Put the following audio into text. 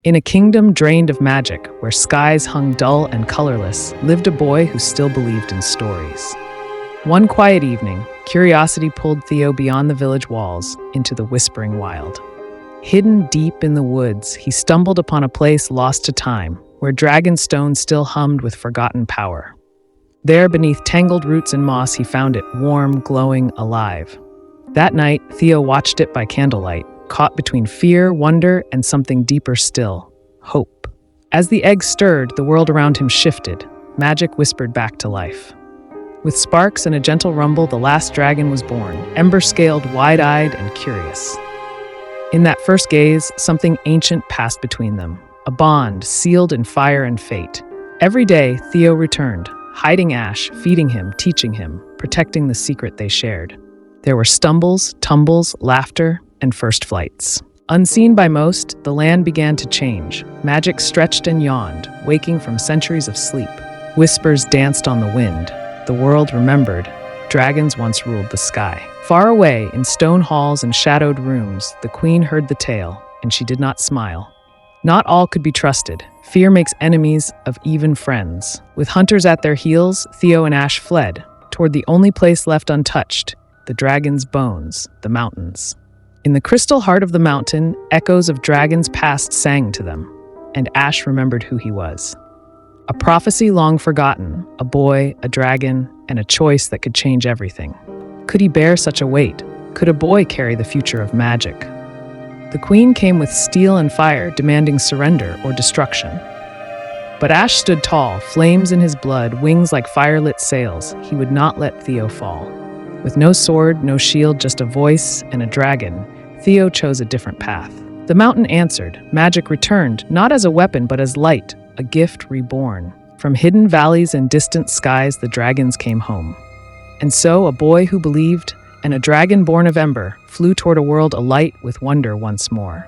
In a kingdom drained of magic, where skies hung dull and colorless, lived a boy who still believed in stories. One quiet evening, curiosity pulled Theo beyond the village walls into the whispering wild. Hidden deep in the woods, he stumbled upon a place lost to time, where dragon stone still hummed with forgotten power. There, beneath tangled roots and moss, he found it, warm, glowing, alive. That night, Theo watched it by candlelight, caught between fear, wonder, and something deeper still, hope. As the egg stirred, the world around him shifted. Magic whispered back to life. With sparks and a gentle rumble, the last dragon was born, ember-scaled, wide-eyed, and curious. In that first gaze, something ancient passed between them, a bond sealed in fire and fate. Every day, Theo returned, hiding Ash, feeding him, teaching him, protecting the secret they shared. There were stumbles, tumbles, laughter, and first flights. Unseen by most, the land began to change. Magic stretched and yawned, waking from centuries of sleep. Whispers danced on the wind. The world remembered. Dragons once ruled the sky. Far away, in stone halls and shadowed rooms, the queen heard the tale, and she did not smile. Not all could be trusted. Fear makes enemies of even friends. With hunters at their heels, Theo and Ash fled, toward the only place left untouched, the dragon's bones, the mountains. In the crystal heart of the mountain, echoes of dragons past sang to them, and Ash remembered who he was. A prophecy long forgotten, a boy, a dragon, and a choice that could change everything. Could he bear such a weight? Could a boy carry the future of magic? The queen came with steel and fire, demanding surrender or destruction. But Ash stood tall, flames in his blood, wings like fire-lit sails. He would not let Theo fall. With no sword, no shield, just a voice and a dragon, Theo chose a different path. The mountain answered. Magic returned, not as a weapon, but as light, a gift reborn. From hidden valleys and distant skies, the dragons came home. And so, a boy who believed, and a dragon born of ember, flew toward a world alight with wonder once more.